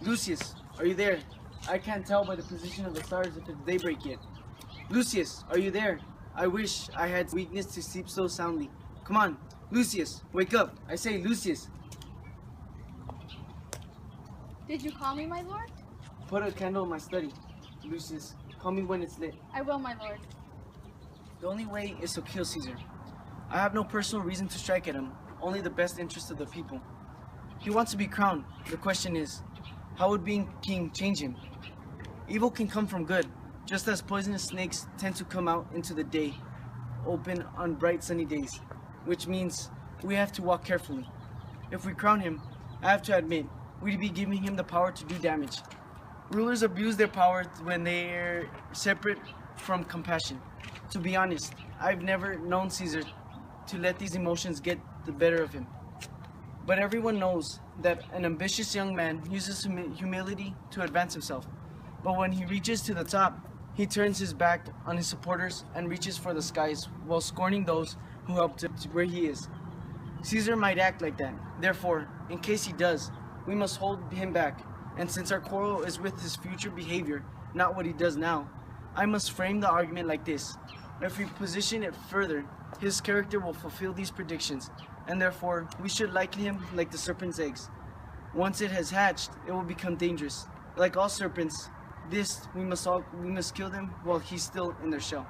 Lucius, are you there? I can't tell by the position of the stars if it's daybreak yet. Lucius, are you there? I wish I had weakness to sleep so soundly. Come on, Lucius, wake up. I say, Lucius. Did you call me, my lord? Put a candle in my study. Lucius, call me when it's lit. I will, my lord. The only way is to kill Caesar. I have no personal reason to strike at him, only the best interest of the people. He wants to be crowned. The question is, how would being king change him? Evil can come from good, just as poisonous snakes tend to come out into the day, open on bright sunny days, which means we have to walk carefully. If we crown him, I have to admit, we'd be giving him the power to do damage. Rulers abuse their power when they're separate from compassion. To be honest, I've never known Caesar to let these emotions get the better of him. But everyone knows that an ambitious young man uses humility to advance himself. But when he reaches to the top, he turns his back on his supporters and reaches for the skies while scorning those who helped him to where he is. Caesar might act like that. Therefore, in case he does, we must hold him back. And since our quarrel is with his future behavior, not what he does now, I must frame the argument like this. If we position it further, his character will fulfill these predictions, and therefore we should liken him like the serpent's eggs. Once it has hatched, it will become dangerous. Like all serpents, we must kill them while he's still in their shell.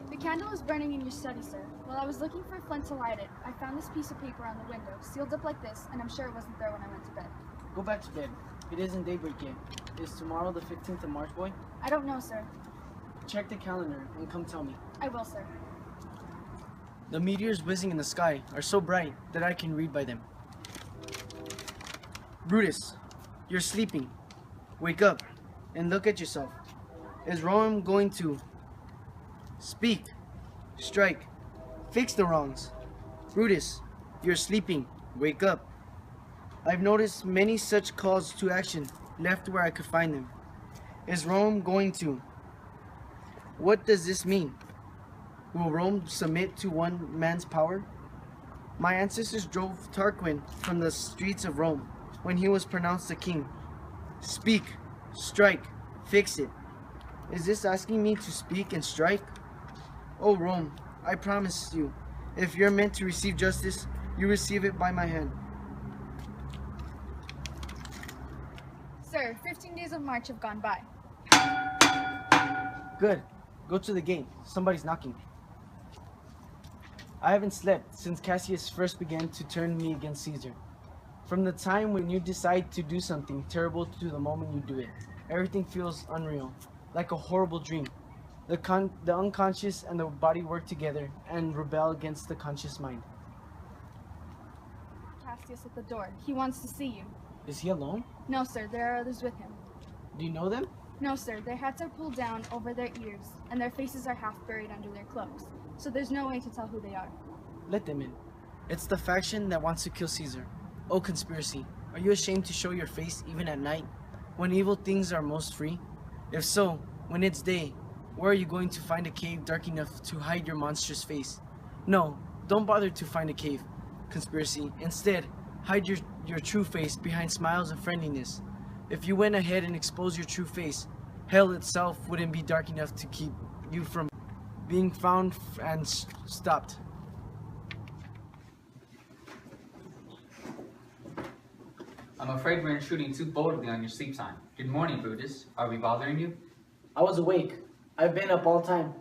The candle is burning in your study, sir. While I was looking for a flint to light it, I found this piece of paper on the window, sealed up like this, and I'm sure it wasn't there when I went to bed. Go back to bed. It isn't daybreak yet. Is tomorrow the 15th of March, boy? I don't know, sir. Check the calendar and come tell me. I will, sir. The meteors whizzing in the sky are so bright that I can read by them. Brutus, you're sleeping. Wake up and look at yourself. Is Rome going to speak, strike, fix the wrongs? Brutus, you're sleeping. Wake up. I've noticed many such calls to action left where I could find them. Is Rome going to? What does this mean? Will Rome submit to one man's power? My ancestors drove Tarquin from the streets of Rome when he was pronounced a king. Speak, strike, fix it. Is this asking me to speak and strike? Oh Rome, I promise you, if you're meant to receive justice, you receive it by my hand. Sir, 15 days of March have gone by. Good. Go to the gate. Somebody's knocking. I haven't slept since Cassius first began to turn me against Caesar. From the time when you decide to do something terrible to the moment you do it, everything feels unreal, like a horrible dream. The unconscious and the body work together and rebel against the conscious mind. Cassius at the door. He wants to see you. Is he alone? No, sir. There are others with him. Do you know them? No, sir. Their hats are pulled down over their ears, and their faces are half buried under their cloaks, so there's no way to tell who they are. Let them in. It's the faction that wants to kill Caesar. Oh, conspiracy, are you ashamed to show your face even at night, when evil things are most free? If so, when it's day, where are you going to find a cave dark enough to hide your monstrous face? No, don't bother to find a cave, conspiracy. Instead, hide your true face behind smiles and friendliness. If you went ahead and exposed your true face, hell itself wouldn't be dark enough to keep you from being found and stopped. I'm afraid we're intruding too boldly on your sleep time. Good morning, Brutus. Are we bothering you? I was awake. I've been up all time.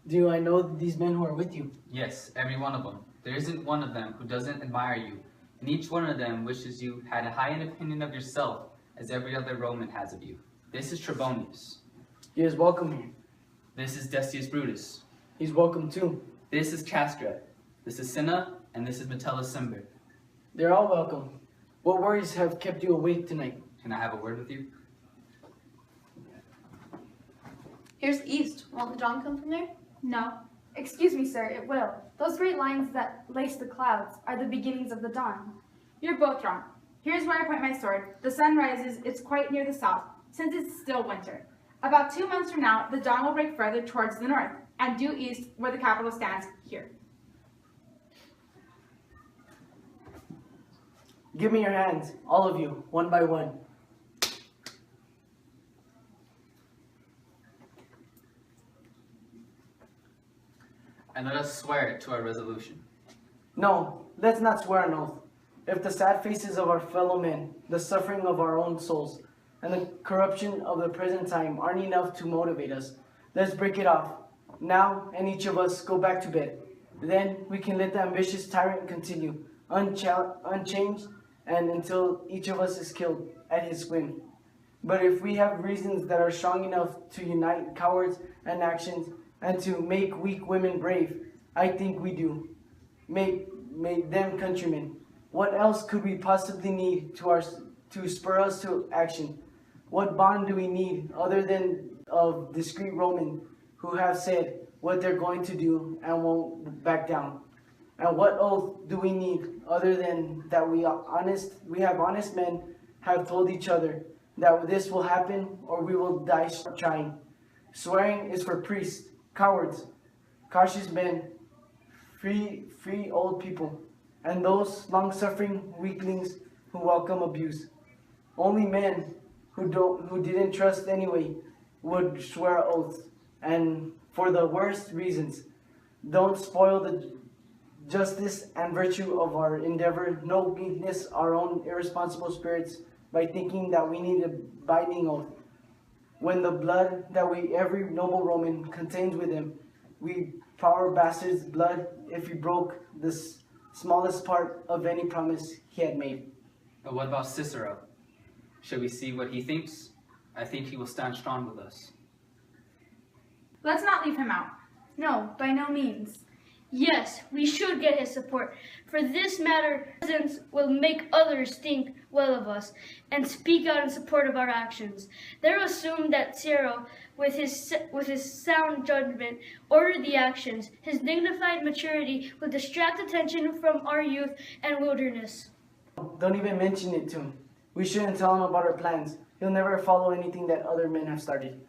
Do I know these men who are with you? Yes, every one of them. There isn't one of them who doesn't admire you, and each one of them wishes you had a high an opinion of yourself as every other Roman has of you. This is Trebonius. He is welcome here. This is Decius Brutus. He's welcome too. This is Castra. This is Cinna, and this is Metellus Cimber. They're all welcome. What worries have kept you awake tonight? Can I have a word with you? Here's east. Won't the dawn come from there? No. Excuse me, sir, it will. Those great lines that lace the clouds are the beginnings of the dawn. You're both wrong. Here's where I point my sword. The sun rises, it's quite near the south, since it's still winter. About 2 months from now, the dawn will break further towards the north, and due east where the capital stands, here. Give me your hands, all of you, one by one. And let us swear to our resolution. No, let's not swear an oath. If the sad faces of our fellow men, the suffering of our own souls, and the corruption of the present time aren't enough to motivate us, let's break it off. Now, and each of us go back to bed. Then we can let the ambitious tyrant continue, unchanged, and until each of us is killed at his whim. But if we have reasons that are strong enough to unite cowards and actions, and to make weak women brave, I think we do. Make them countrymen. What else could we possibly need to spur us to action? What bond do we need other than of discreet Roman who have said what they're going to do and won't back down? And what oath do we need other than that we have honest men have told each other that this will happen or we will die trying? Swearing is for priests, cowards, cautious men, free old people, and those long-suffering weaklings who welcome abuse. Only men who didn't trust anyway would swear oaths, and for the worst reasons. Don't spoil the justice and virtue of our endeavor, no weakness our own irresponsible spirits by thinking that we need a binding oath. When the blood that every noble Roman contains within, we poor bastards' blood if he broke the smallest part of any promise he had made. But what about Cicero? Shall we see what he thinks? I think he will stand strong with us. Let's not leave him out. No, by no means. Yes, we should get his support. For this matter, presence will make others think well of us and speak out in support of our actions. They'll assume that Cicero, with his sound judgment, ordered the actions. His dignified maturity will distract attention from our youth and wilderness. Don't even mention it to him. We shouldn't tell him about our plans. He'll never follow anything that other men have started.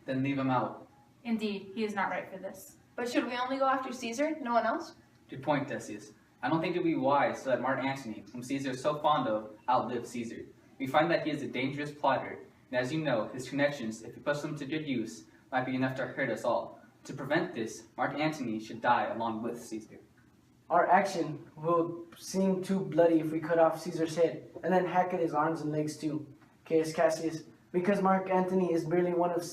Then leave him out. Indeed, he is not right for this. But should we only go after Caesar? No one else? Good point, Decius. I don't think it would be wise to let Mark Antony, whom Caesar is so fond of, outlive Caesar. We find that he is a dangerous plotter, and as you know, his connections, if we put them to good use, might be enough to hurt us all. To prevent this, Mark Antony should die along with Caesar. Our action will seem too bloody if we cut off Caesar's head and then hack at his arms and legs too, Caius Cassius. Because Mark Antony is merely one of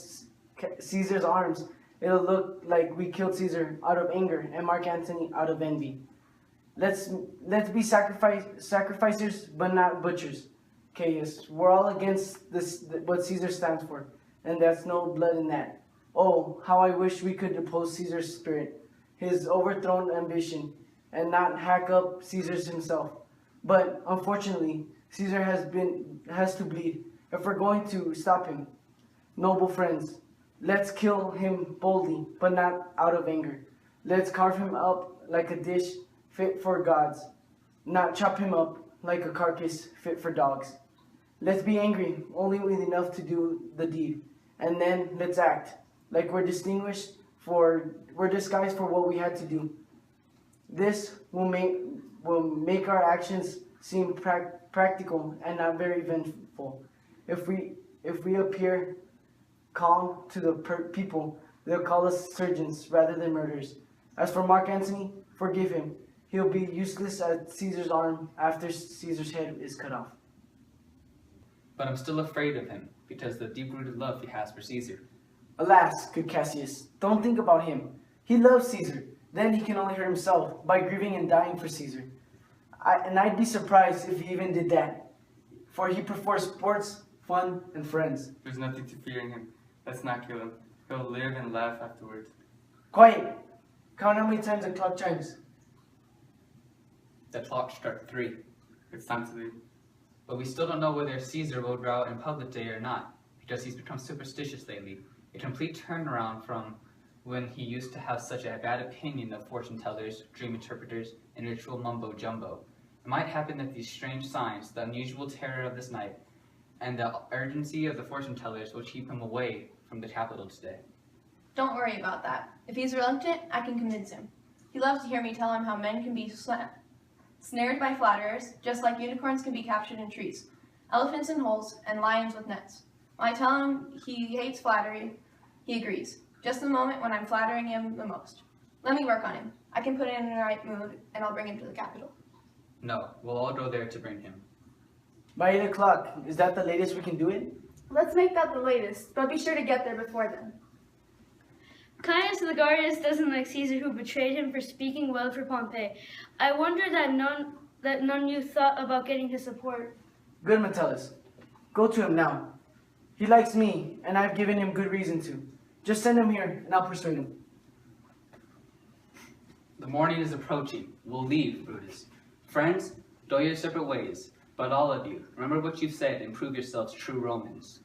Caesar's arms, it'll look like we killed Caesar out of anger and Mark Antony out of envy. Let's be sacrificers, but not butchers, Caius. We're all against what Caesar stands for, and that's no blood in that. Oh, how I wish we could depose Caesar's spirit, his overthrown ambition, and not hack up Caesar's himself. But unfortunately, Caesar has to bleed if we're going to stop him. Noble friends, let's kill him boldly, but not out of anger. Let's carve him up like a dish fit for gods, not chop him up like a carcass fit for dogs. Let's be angry only with enough to do the deed, and then let's act like we're disguised for what we had to do. This will make our actions seem practical and not very vengeful. If we appear calm to the people, they'll call us surgeons rather than murderers. As for Mark Antony, forgive him. He'll be useless at Caesar's arm after Caesar's head is cut off. But I'm still afraid of him, because of the deep-rooted love he has for Caesar. Alas, good Cassius, don't think about him. He loves Caesar. Then he can only hurt himself by grieving and dying for Caesar. I'd be surprised if he even did that, for he prefers sports, fun, and friends. There's nothing to fear in him. Let's not kill him. He'll live and laugh afterwards. Quiet! Count how many times the clock chimes. The clock struck 3. It's time to leave. But we still don't know whether Caesar will row out in public day or not, because he's become superstitious lately. A complete turnaround from when he used to have such a bad opinion of fortune tellers, dream interpreters, and ritual mumbo-jumbo. It might happen that these strange signs, the unusual terror of this night, and the urgency of the fortune tellers will keep him away from the capital today. Don't worry about that. If he's reluctant, I can convince him. He loves to hear me tell him how men can be snared by flatterers, just like unicorns can be captured in trees, elephants in holes, and lions with nets. When I tell him he hates flattery, he agrees, just the moment when I'm flattering him the most. Let me work on him. I can put him in the right mood, and I'll bring him to the capital. No, we'll all go there to bring him. By 8 o'clock, is that the latest we can do it? Let's make that the latest, but be sure to get there before then. Caius Ligarius doesn't like Caesar, who betrayed him for speaking well for Pompey. I wonder that none you thought about getting his support. Good, Metellus. Go to him now. He likes me, and I've given him good reason to. Just send him here, and I'll persuade him. The morning is approaching. We'll leave, Brutus. Friends, go your separate ways. But all of you, remember what you've said and prove yourselves true Romans.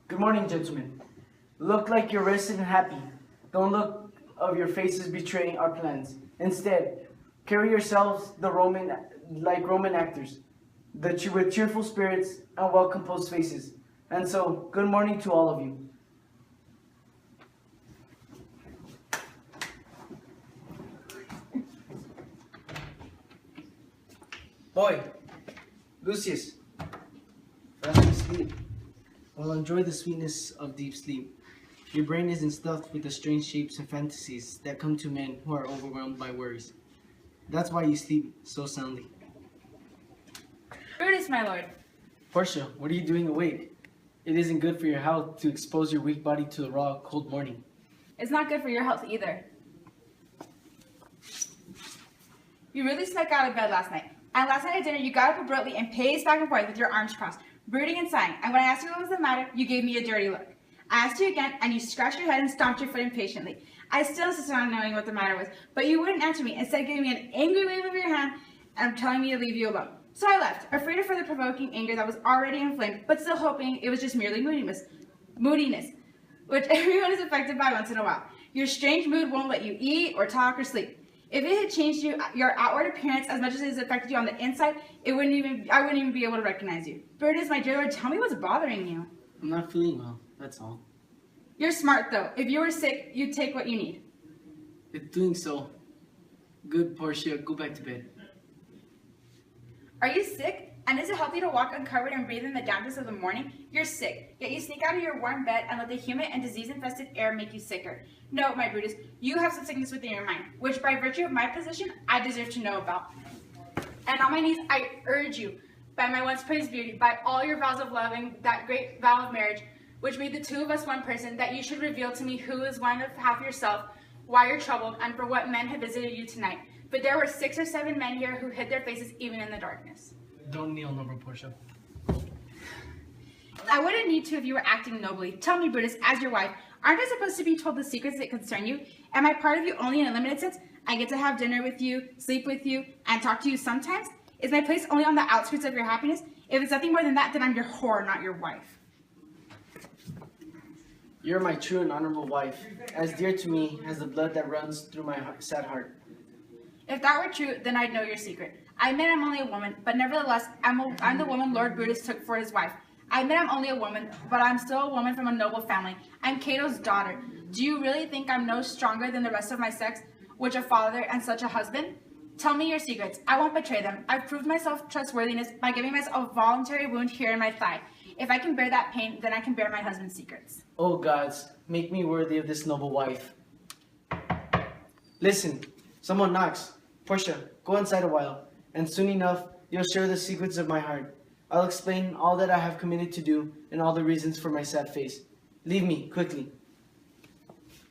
Good morning, gentlemen. Look like you're rested and happy. Don't look of your faces betraying our plans. Instead, carry yourselves like Roman actors, with cheerful spirits and well-composed faces. And so, good morning to all of you. Boy, Lucius, rather sleep. Well, enjoy the sweetness of deep sleep. Your brain isn't stuffed with the strange shapes and fantasies that come to men who are overwhelmed by worries. That's why you sleep so soundly. Brutus, my lord. Portia, what are you doing awake? It isn't good for your health to expose your weak body to the raw, cold morning. It's not good for your health either. You really snuck out of bed last night. And last night at dinner, you got up abruptly and paced back and forth with your arms crossed, brooding and sighing. And when I asked you what was the matter, you gave me a dirty look. I asked you again, and you scratched your head and stomped your foot impatiently. I still insisted on knowing what the matter was, but you wouldn't answer me, instead giving me an angry wave of your hand and telling me to leave you alone. So I left, afraid of further provoking anger that was already inflamed, but still hoping it was just merely moodiness, which everyone is affected by once in a while. Your strange mood won't let you eat or talk or sleep. If it had changed your outward appearance as much as it has affected you on the inside, I wouldn't even be able to recognize you. Brutus, my dear lord, tell me what's bothering you. I'm not feeling well, that's all. You're smart, though. If you were sick, you'd take what you need. It's doing so. Good, Portia, go back to bed. Are you sick? And is it healthy to walk uncovered and breathe in the dampness of the morning? You're sick, yet you sneak out of your warm bed and let the humid and disease-infested air make you sicker. No, my Brutus, you have some sickness within your mind, which by virtue of my position, I deserve to know about. And on my knees, I urge you, by my once praised beauty, by all your vows of loving, that great vow of marriage, which made the two of us one person, that you should reveal to me who is one of half yourself, why you're troubled, and for what men have visited you tonight. But there were 6 or 7 men here who hid their faces even in the darkness. Don't kneel, noble Portia. I wouldn't need to if you were acting nobly. Tell me, Brutus, as your wife, aren't I supposed to be told the secrets that concern you? Am I part of you only in a limited sense? I get to have dinner with you, sleep with you, and talk to you sometimes? Is my place only on the outskirts of your happiness? If it's nothing more than that, then I'm your whore, not your wife. You're my true and honorable wife, as dear to me as the blood that runs through my sad heart. If that were true, then I'd know your secret. I admit I'm only a woman, but nevertheless, I'm the woman Lord Brutus took for his wife. I admit I'm only a woman, but I'm still a woman from a noble family. I'm Cato's daughter. Do you really think I'm no stronger than the rest of my sex, which a father and such a husband? Tell me your secrets. I won't betray them. I've proved myself trustworthiness by giving myself a voluntary wound here in my thigh. If I can bear that pain, then I can bear my husband's secrets. Oh gods, make me worthy of this noble wife. Listen, someone knocks. Portia, go inside a while, and soon enough, you'll share the secrets of my heart. I'll explain all that I have committed to do, and all the reasons for my sad face. Leave me, quickly.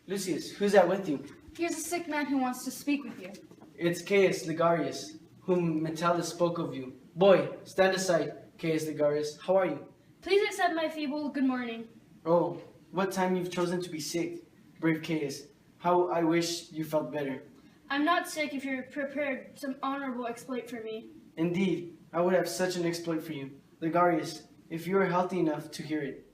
Lucius, who's that with you? Here's a sick man who wants to speak with you. It's Caius Ligarius, whom Metellus spoke of you. Boy, stand aside, Caius Ligarius. How are you? Please accept my feeble good morning. Oh, what time you've chosen to be sick, brave Caius. How I wish you felt better. I'm not sick if you're prepared some honorable exploit for me. Indeed, I would have such an exploit for you. Ligarius, if you are healthy enough to hear it.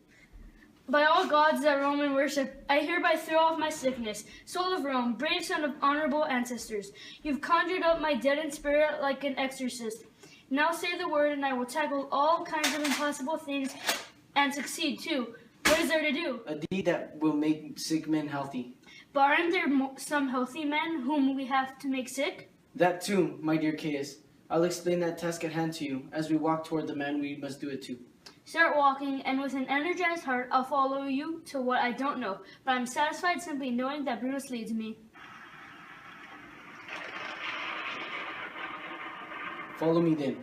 By all gods that Roman worship, I hereby throw off my sickness. Soul of Rome, brave son of honorable ancestors, you've conjured up my deadened spirit like an exorcist. Now say the word and I will tackle all kinds of impossible things and succeed too. What is there to do? A deed that will make sick men healthy. But aren't there some healthy men whom we have to make sick? That too, my dear Caius. I'll explain that task at hand to you as we walk toward the man we must do it to. Start walking, and with an energized heart, I'll follow you to what I don't know, but I'm satisfied simply knowing that Brutus leads me. Follow me then.